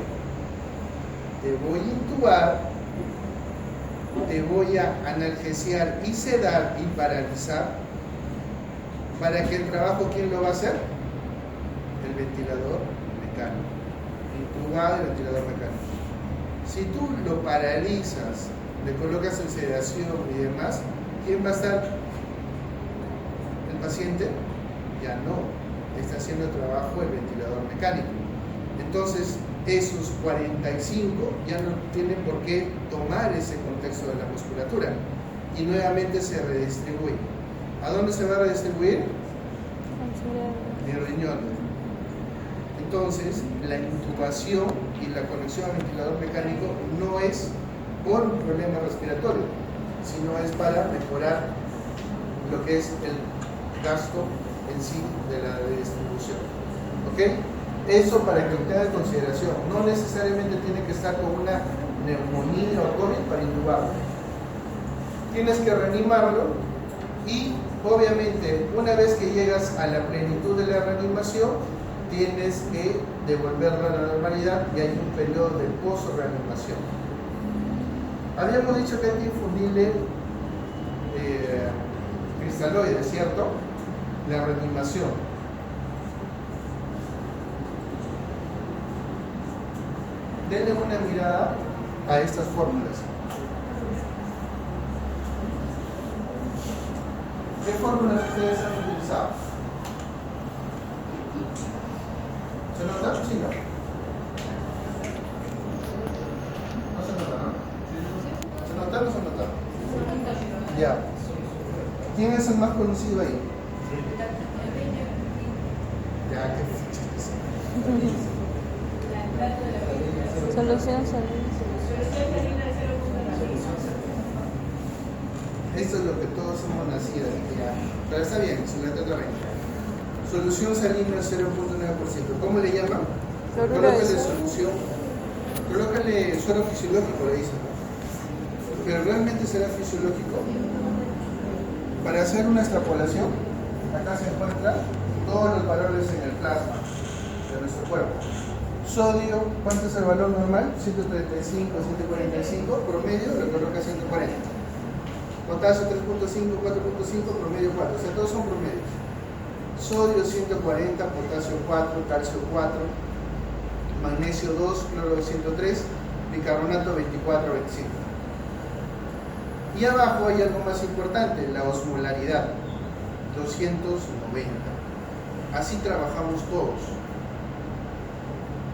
S1: Te voy a intubar, te voy a analgesiar y sedar y paralizar, para que el trabajo, ¿quién lo va a hacer? El ventilador mecánico. Intubado y ventilador mecánico. Si tú lo paralizas, le colocas en sedación y demás, ¿quién va a estar? ¿El paciente? Ya no. Está haciendo el trabajo el ventilador mecánico. Entonces, esos 45 ya no tienen por qué tomar ese contexto de la musculatura y nuevamente se redistribuye. ¿A dónde se va a redistribuir? En el riñón. Entonces, la intubación y la conexión al ventilador mecánico no es por un problema respiratorio, sino es para mejorar lo que es el gasto en sí de la redistribución. ¿Ok? Eso para que lo tengas en consideración. No necesariamente tiene que estar con una neumonía o COVID para intubarlo. Tienes que reanimarlo y obviamente una vez que llegas a la plenitud de la reanimación, tienes que devolverlo a la normalidad y hay un periodo de post-reanimación. Habíamos dicho que hay que infundirle cristaloides, ¿cierto? La reanimación. Denle una mirada a estas fórmulas. ¿Qué fórmulas ustedes han utilizado? ¿Se nota? Sí, ¿no? No se nota, ¿no? ¿Se nota o no se nota? Ya. ¿Quién es el más conocido ahí? Ya,
S2: Solución salina.
S1: Esto es lo que todos hemos nacido. Pero está bien, se lo trata bien. Solución salina 0.9%. ¿Cómo le llaman? Colócale solución. Colócale suero fisiológico, le dicen. Pero realmente será fisiológico. Para hacer una extrapolación, acá se encuentran todos los valores en el plasma de nuestro cuerpo. Sodio, ¿cuánto es el valor normal? 135, 145, promedio lo coloca 140. Potasio 3.5, 4.5, promedio 4. O sea, todos son promedios. Sodio 140, potasio 4, calcio 4, magnesio 2, cloro 103, bicarbonato 24, 25. Y abajo hay algo más importante, la osmolaridad, 290. Así trabajamos todos.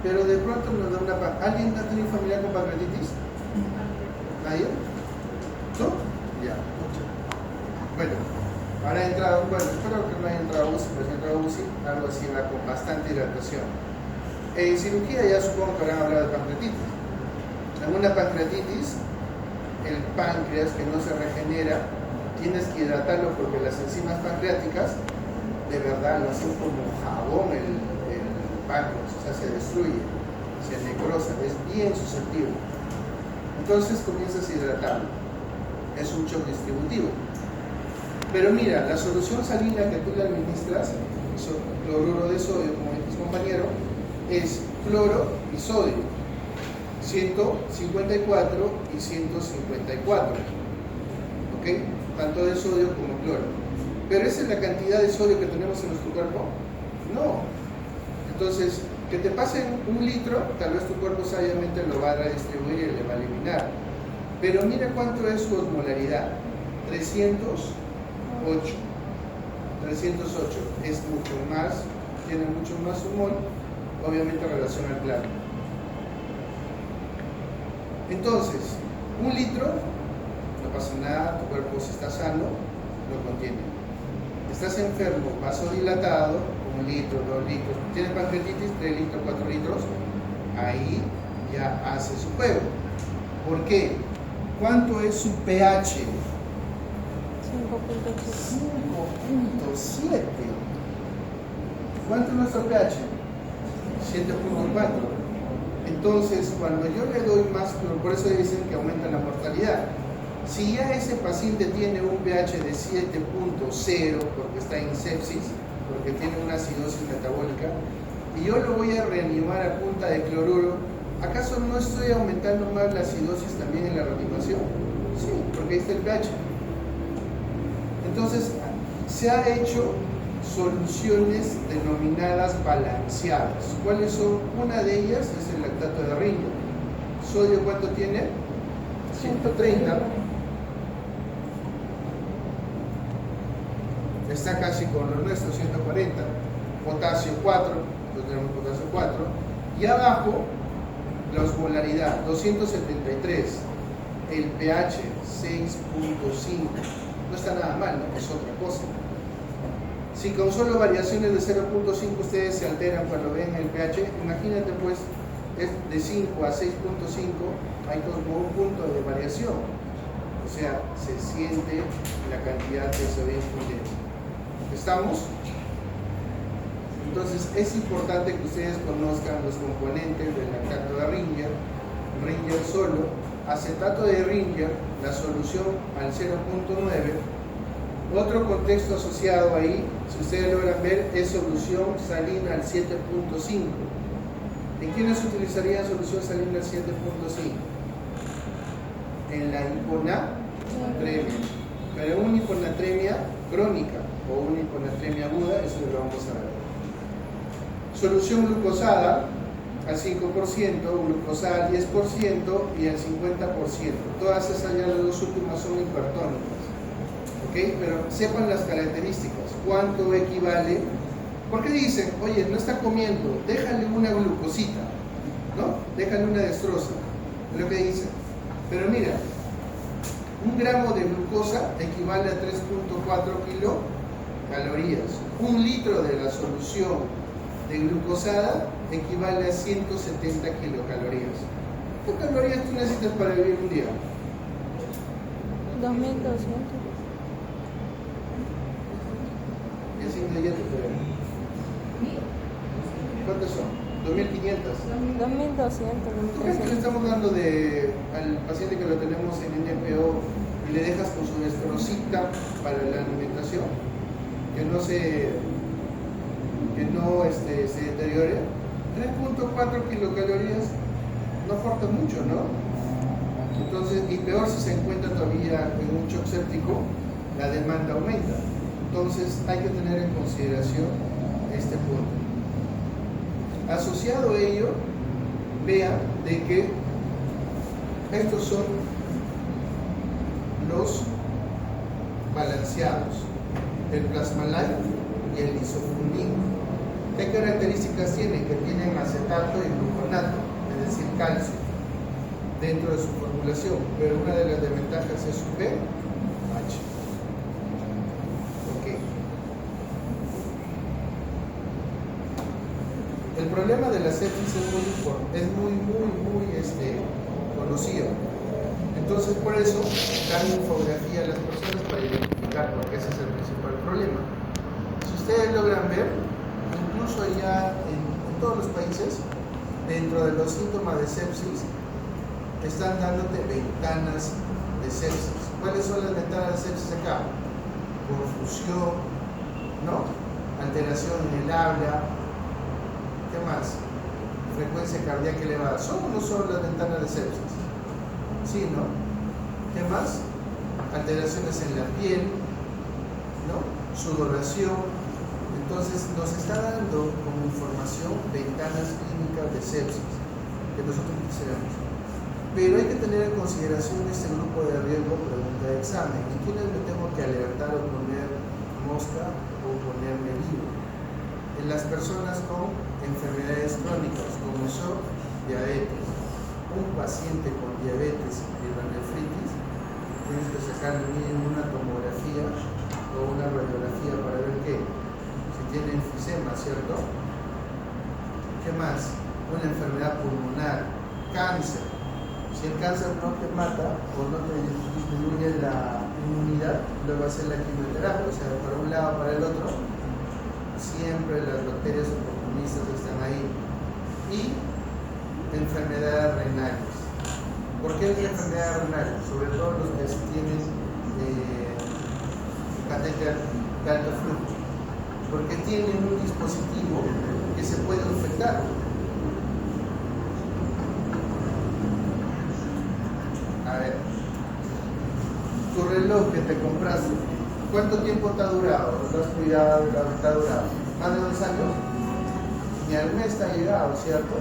S1: Pero de pronto nos da una... ¿Alguien ha tenido familiar con pancreatitis? ¿Nadie? ¿No? Ya. Bueno, ahora ha entrado, bueno, espero que no haya entrado UCI, pero si ha entrado UCI, algo así va con bastante hidratación. En cirugía ya supongo que habrán hablado de pancreatitis. En una pancreatitis, el páncreas que no se regenera, tienes que hidratarlo porque las enzimas pancreáticas de verdad lo hacen como jabón el páncreas, o sea, se destruye, se necrosa, es bien susceptible. Entonces comienzas a hidratarlo. Es un shock distributivo. Pero mira, la solución salina que tú le administras, cloruro de sodio, como dice mi compañero, es cloro y sodio, 154 y 154, ¿ok? Tanto de sodio como cloro. ¿Pero esa es la cantidad de sodio que tenemos en nuestro cuerpo? No. Entonces, que te pasen 1 litro, tal vez tu cuerpo sabiamente lo va a redistribuir y le va a eliminar. Pero mira cuánto es su osmolaridad, 308. 308 es mucho más, tiene mucho más humor, obviamente en relación al plano. Entonces, 1 litro, no pasa nada, tu cuerpo si está sano, lo contiene. Estás enfermo, vasodilatado, 1 litro, 2 litros, tienes pancreatitis, 3 litros, 4 litros, ahí ya hace su juego. ¿Por qué? ¿Cuánto es su pH? 5.7. ¿Cuánto es nuestro pH? 7.4. Entonces, cuando yo le doy más, por eso dicen que aumenta la mortalidad. Si ya ese paciente tiene un pH de 7.0 porque está en sepsis, porque tiene una acidosis metabólica, y yo lo voy a reanimar a punta de cloruro, ¿acaso no estoy aumentando más la acidosis también en la reanimación? Sí, porque ahí está el pH. Entonces, se ha hecho soluciones denominadas balanceadas. ¿Cuáles son? Una de ellas es el lactato de Ringer. ¿Sodio cuánto tiene? 130. Está casi con lo nuestro, 140. Potasio 4, entonces tenemos potasio 4. Y abajo, la osmolaridad, 273. El pH, 6.5. No está nada mal, ¿no? Es otra cosa. Si con solo variaciones de 0.5 ustedes se alteran cuando ven el pH, imagínate pues, es de 5 a 6.5, hay como un punto de variación. O sea, se siente la cantidad que se ve influyendo. ¿Estamos? Entonces es importante que ustedes conozcan los componentes del lactato de Ringer, Ringer solo, acetato de Ringer, la solución al 0.9. Otro contexto asociado ahí, si ustedes logran ver, es solución salina al 7.5. ¿En quiénes utilizarían solución salina al 7.5? En la hiponatremia. Pero una hiponatremia crónica o una hiponatremia aguda, eso lo vamos a ver. Solución glucosada al 5%, glucosada al 10% y al 50%. Todas esas ya las dos últimas son hipertónicas. ¿Ok? Pero sepan las características. ¿Cuánto equivale? Porque dicen, oye, no está comiendo, déjale una glucosita, ¿no? Déjale una destroza. Es lo que dicen. Pero mira, 1 gramo de glucosa equivale a 3.4 kilocalorías. 1 litro de la solución de glucosada equivale a 170 kilocalorías. ¿Cuántas calorías tú necesitas para vivir un día?
S2: 2200.
S1: Y así ingredientes todavía. ¿Cuántos son? 2500.
S2: 2200.
S1: ¿Tú crees que le estamos dando al paciente que lo tenemos en NPO y le dejas con su destrocita para la alimentación? Que no se deteriore. 3.4 kilocalorías no aporta mucho, ¿no? Entonces, y peor si se encuentra todavía en un shock séptico, la demanda aumenta. Entonces hay que tener en consideración este punto. Asociado a ello, vean de que estos son los balanceados, el Plasma-Light y el Isofundin. ¿Qué características tienen? Que tienen acetato y gluconato, es decir, calcio, dentro de su formulación, pero una de las desventajas es su pH. Ok. El problema de la sepsis es muy conocido. Entonces, por eso dan infografía a las personas para identificar, porque ese es el principal problema. Si ustedes logran ver, incluso allá en todos los países, dentro de los síntomas de sepsis, están dándote ventanas de sepsis. ¿Cuáles son las ventanas de sepsis acá? Confusión, ¿no? Alteración en el habla. ¿Qué más? Frecuencia cardíaca elevada. ¿Son o no son las ventanas de sepsis? Sí, ¿no? ¿Qué más? Alteraciones en la piel, ¿no? Sudoración. Entonces nos está dando como información ventanas clínicas de sepsis que nosotros quisiéramos. Pero hay que tener en consideración este grupo de riesgo pregunta de examen. ¿Y quiénes me tengo que alertar o poner mosca o ponerme vivo? En las personas con enfermedades crónicas como son diabetes. Un paciente con diabetes y nefritis tienes que sacarle mínimo una tomografía o una radiografía para ver qué. Si tiene enfisema, ¿cierto? ¿Qué más? Una enfermedad pulmonar, cáncer. Si el cáncer no te mata o no te disminuye la inmunidad, luego hacer la quimioterapia, o sea, para un lado o para el otro, siempre las bacterias oportunistas están ahí. Y enfermedades renales. ¿Por qué es la enfermedad renal? Sobre todo los que tienen catéter de alto flujo. Porque tienen un dispositivo que se puede infectar. A ver, tu reloj que te compraste, ¿cuánto tiempo te ha durado? ¿Lo has cuidado? ¿Te ha durado? ¿Más de 2 años? Ni al mes te ha llegado, ¿cierto?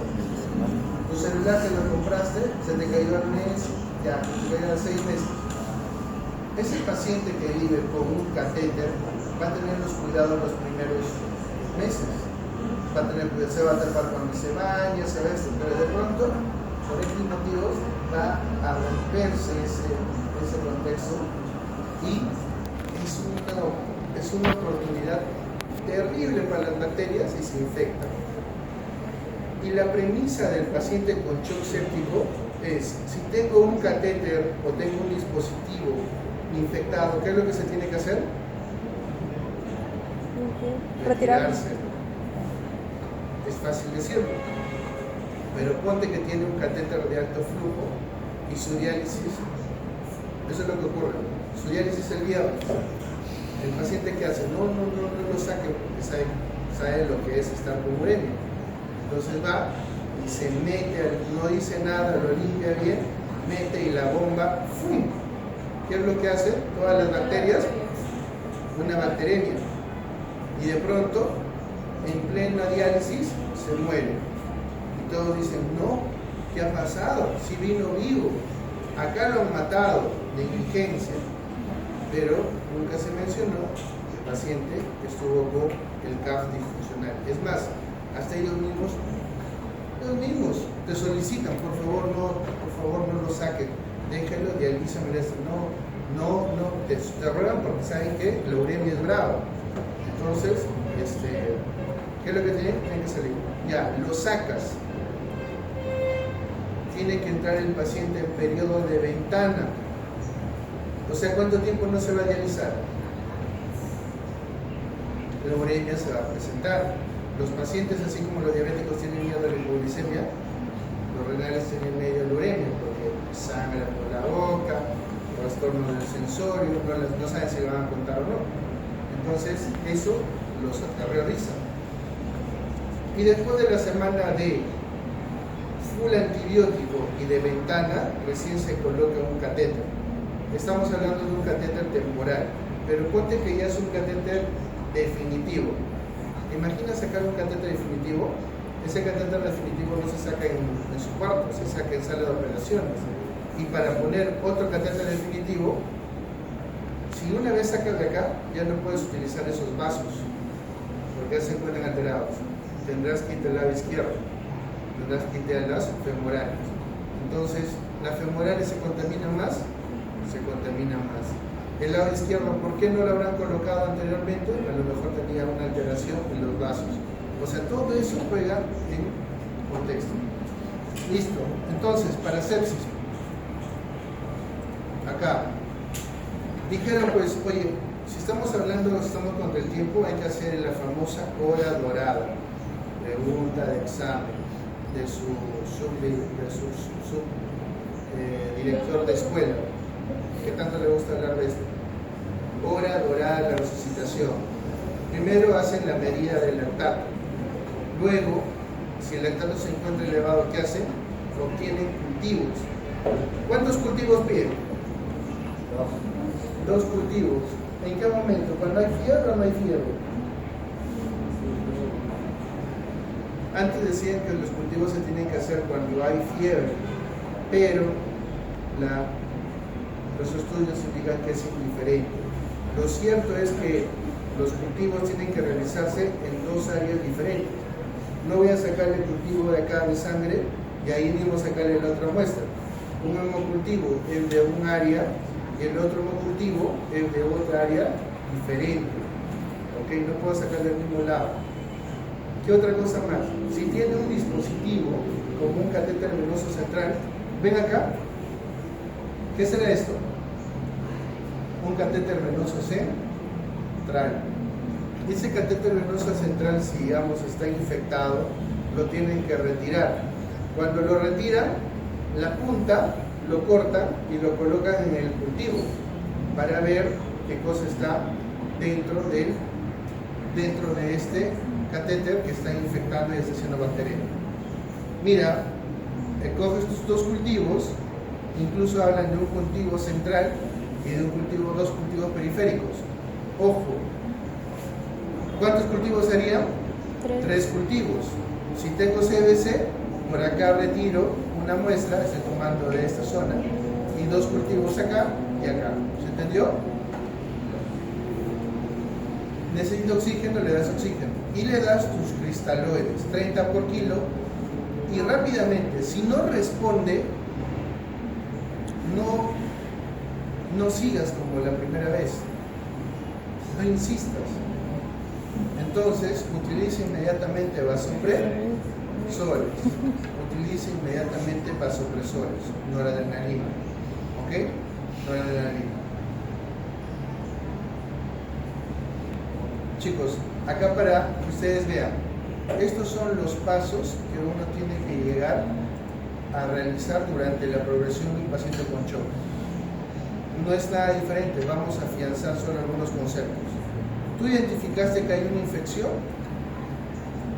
S1: Tu celular que lo compraste, se te cayó al mes, ya, te cayó a 6 meses. Ese paciente que vive con un catéter va a tener los cuidados los primeros meses. Va a tener, se va a tapar cuando se baña, se va esto, pero de pronto, por X motivos, va a romperse ese contexto y es una oportunidad terrible para las bacterias y se infecta. Y la premisa del paciente con shock séptico es, si tengo un catéter o tengo un dispositivo infectado, ¿qué es lo que se tiene que hacer? Retirarse. Es fácil decirlo, pero ponte que tiene un catéter de alto flujo y su diálisis, eso es lo que ocurre, su diálisis el viernes. El paciente que hace, no lo saque porque sabe lo que es estar con uremia. Entonces va y se mete, no dice nada, lo limpia bien, mete y la bomba, ¡fum! ¿Qué es lo que hace? Todas las bacterias, una bacteremia. Y de pronto, en plena diálisis, se muere. Y todos dicen, no, ¿qué ha pasado? Si vino vivo, acá lo han matado, negligencia. Pero nunca se mencionó que el paciente estuvo con el CAF disfuncional. Es más, hasta ellos mismos te solicitan, por favor no lo saquen, déjenlo, dialízame esto. No, te ruegan porque saben que la uremia es brava. Entonces, ¿Qué es lo que tiene? Tiene que salir. Ya, lo sacas. Tiene que entrar el paciente en periodo de ventana. O sea, ¿cuánto tiempo no se va a dializar? La uremia se va a presentar. Los pacientes, así como los diabéticos tienen miedo a la hipoglicemia, los renales tienen miedo a la uremia, porque sangra por la boca, trastorno del sensorio, no saben si lo van a contar o no. Entonces, eso los aterroriza. Y después de la semana de full antibiótico y de ventana, recién se coloca un catéter. Estamos hablando de un catéter temporal, pero ponte que ya es un catéter definitivo. Imagina sacar un catéter definitivo. Ese catéter definitivo no se saca en su cuarto, se saca en sala de operaciones. Y para poner otro catéter definitivo, si una vez sacas de acá, ya no puedes utilizar esos vasos, porque ya se encuentran alterados. Tendrás que irte al lado izquierdo, tendrás que irte a las femorales. Entonces, las femorales se contaminan más, se contaminan más. El lado izquierdo, ¿por qué no lo habrán colocado anteriormente? A lo mejor tenía una alteración en los vasos. O sea, todo eso juega en contexto. Listo. Entonces, para sepsis, acá, dijeron pues, oye, si estamos hablando, estamos contra el tiempo, hay que hacer la famosa hora dorada. Pregunta de examen de su director de escuela. ¿Qué tanto le gusta hablar de esto? Hora dorada de la resucitación. Primero hacen la medida del lactato. Luego, si el lactato se encuentra elevado, ¿qué hacen? Obtienen cultivos. ¿Cuántos cultivos piden? Dos cultivos. ¿En qué momento? ¿Cuando hay fiebre o no hay fiebre? Antes decían que los cultivos se tienen que hacer cuando hay fiebre, pero los estudios indican que es indiferente. Lo cierto es que los cultivos tienen que realizarse en dos áreas diferentes. No voy a sacarle el cultivo de acá de sangre y ahí mismo sacarle la otra muestra. Un hemocultivo es de un área y el otro hemocultivo es de otra área diferente. ¿Ok? No puedo sacarle del mismo lado. ¿Qué otra cosa más? Si tiene un dispositivo como un catéter venoso central, ven acá. ¿Qué será esto? Un catéter venoso central. Ese catéter venoso central, si digamos está infectado, lo tienen que retirar. Cuando lo retiran, la punta lo cortan y lo colocan en el cultivo para ver qué cosa está dentro de este catéter que está infectando y está haciendo bacteria. Mira, coges tus dos cultivos, incluso hablan de un cultivo central y de dos cultivos periféricos. Ojo, ¿cuántos cultivos serían? Tres cultivos. Si tengo CBC, por acá retiro una muestra, estoy tomando de esta zona, y dos cultivos acá y acá. ¿Se entendió? Necesita oxígeno, le das oxígeno y le das tus cristaloides, 30 por kilo, y rápidamente, si no responde, no sigas como la primera vez, no insistas. Entonces, utiliza inmediatamente vasopresores, noradrenalina, ¿ok? Noradrenalina. Chicos, acá para que ustedes vean, estos son los pasos que uno tiene que llegar a realizar durante la progresión de un paciente con shock. No es nada diferente, vamos a afianzar solo algunos conceptos. Tú identificaste que hay una infección,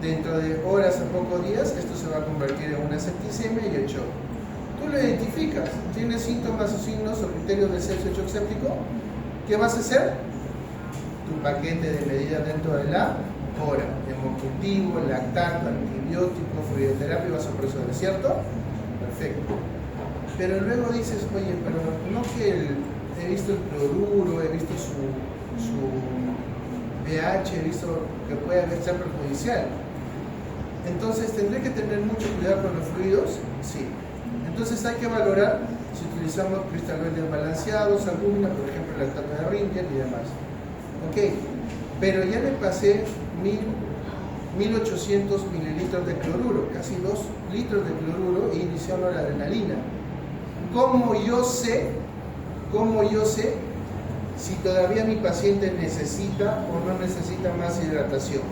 S1: dentro de horas a pocos días esto se va a convertir en una septicemia y el shock. Tú lo identificas, tienes síntomas o signos o criterios de sepsis o shock séptico, ¿qué vas a hacer? Tu paquete de medidas dentro de la hora, hemocultivo, lactato, antibiótico, fluidoterapia y vasopresores, ¿cierto? Perfecto. Pero luego dices, oye, pero no que he visto el cloruro, he visto su pH, he visto que puede ser perjudicial. Entonces, ¿tendré que tener mucho cuidado con los fluidos? Sí. Entonces hay que valorar si utilizamos cristaloides balanceados, albúmina, por ejemplo, lactato de Rinkel y demás. Ok, pero ya le pasé 1800 mililitros de cloruro, casi 2 litros de cloruro, e inició la adrenalina. ¿Cómo yo sé si todavía mi paciente necesita o no necesita más hidratación?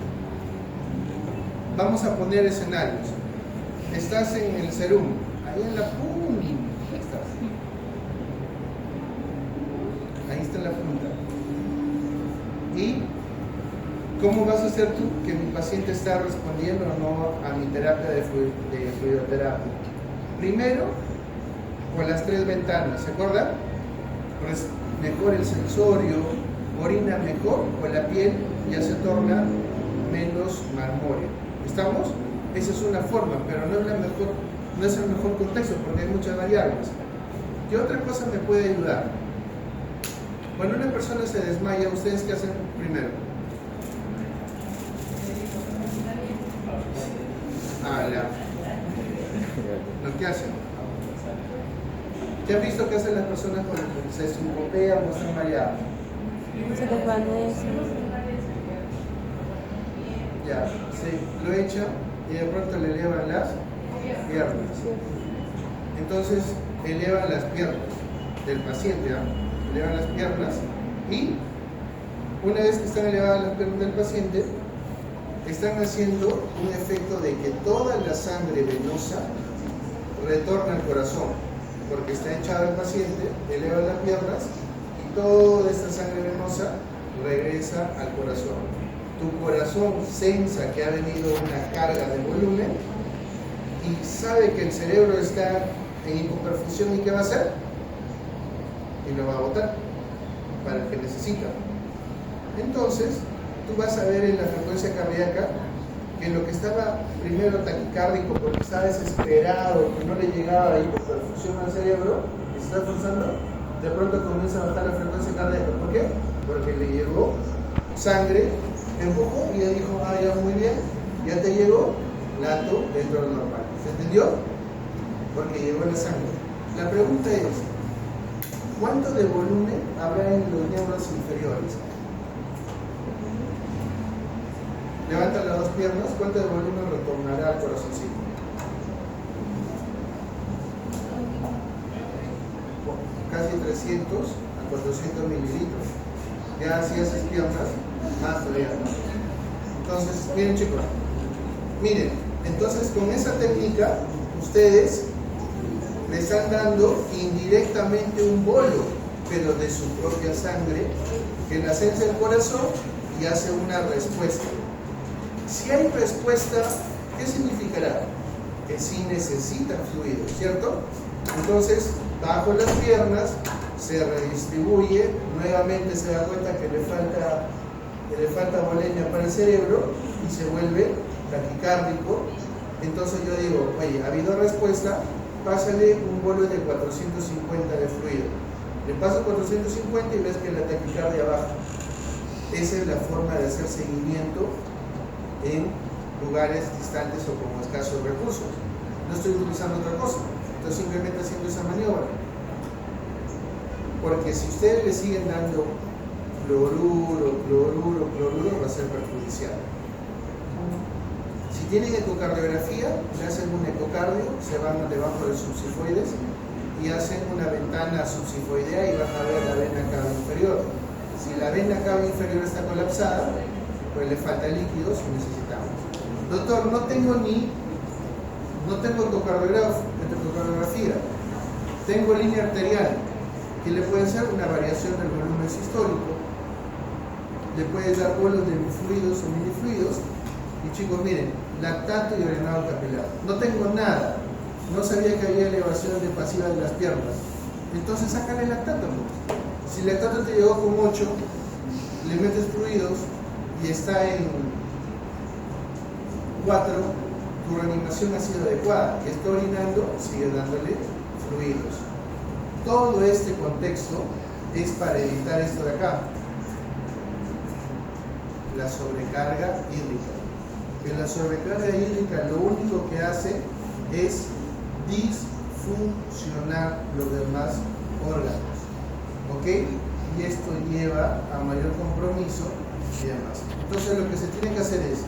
S1: Vamos a poner escenarios. Estás en el serum, ahí en la punta, ahí está la punta. ¿Y cómo vas a hacer tú que mi paciente está respondiendo o no a mi terapia de fluidoterapia? Primero, con las 3 ventanas, ¿se acuerdan? Pues mejor el sensorio, orina mejor, o la piel ya se torna menos marmórea. ¿Estamos? Esa es una forma, pero no es el mejor contexto porque hay muchas variables. ¿Qué otra cosa me puede ayudar? Cuando una persona se desmaya, ¿ustedes qué hacen primero? Lo que hacen. ¿Qué han visto que hacen las personas cuando se sincopean o están mareadas?
S2: Se desvanece.
S1: Ya, sí, lo echan y de pronto le elevan las piernas. Entonces, elevan las piernas del paciente, elevan las piernas y una vez que están elevadas las piernas del paciente, están haciendo un efecto de que toda la sangre venosa retorna al corazón, porque está echado el paciente, eleva las piernas y toda esta sangre venosa regresa al corazón. Tu corazón sensa que ha venido una carga de volumen y sabe que el cerebro está en hipoperfusión y ¿qué va a hacer? Y lo va a botar para el que necesita. Entonces, tú vas a ver en la frecuencia cardíaca que lo que estaba primero taquicárdico porque estaba desesperado, que no le llegaba hipoperfusión al cerebro y se está forzando, de pronto comienza a bajar la frecuencia cardíaca. ¿Por qué? Porque le llegó sangre, empujó y ella dijo, ya muy bien, ya te llegó, lato dentro de lo normal. ¿Se entendió? Porque llegó la sangre. La pregunta es, ¿cuánto de volumen habrá en los miembros inferiores? Levanta las dos piernas, ¿cuánto de volumen retornará al corazoncito? Casi 300 a 400 mililitros. Ya si haces piernas, más todavía. Entonces, miren chicos, miren, entonces con esa técnica, ustedes le están dando indirectamente un bolo, pero de su propia sangre, que la sensa el corazón y hace una respuesta. Si hay respuesta, ¿qué significará? Que sí necesita fluido, ¿cierto? Entonces, bajo las piernas, se redistribuye, nuevamente se da cuenta que le falta bolemia para el cerebro y se vuelve taquicárdico. Entonces yo digo, oye, ha habido respuesta, pásale un bolo de 450 de fluido. Le paso 450 y ves que la taquicardia baja. Esa es la forma de hacer seguimiento en lugares distantes o con escasos recursos. No estoy utilizando otra cosa, estoy simplemente haciendo esa maniobra. Porque si ustedes le siguen dando cloruro, va a ser perjudicial. Si tienen ecocardiografía, le hacen un ecocardio, se van debajo de subsifoides y hacen una ventana subsifoidea y van a ver la vena cava inferior. Si la vena cava inferior está colapsada, pues le falta líquidos y necesitamos. Doctor, no tengo ecocardiografía, tengo línea arterial, que le puede ser una variación del volumen sistólico, le puedes dar bolos de fluidos o minifluidos, y chicos, miren, lactato y orinado capilar. No tengo nada, no sabía que había elevación de pasiva de las piernas, entonces sácale lactato. Si el lactato te llegó con 8, le metes fluidos y está en 4, tu reanimación ha sido adecuada. Y está orinando, sigue dándole fluidos. Todo este contexto es para evitar esto de acá, la sobrecarga hídrica. Que la sobrecarga hídrica lo único que hace es disfuncionar los demás órganos. ¿Ok? Y esto lleva a mayor compromiso y demás. Entonces lo que se tiene que hacer es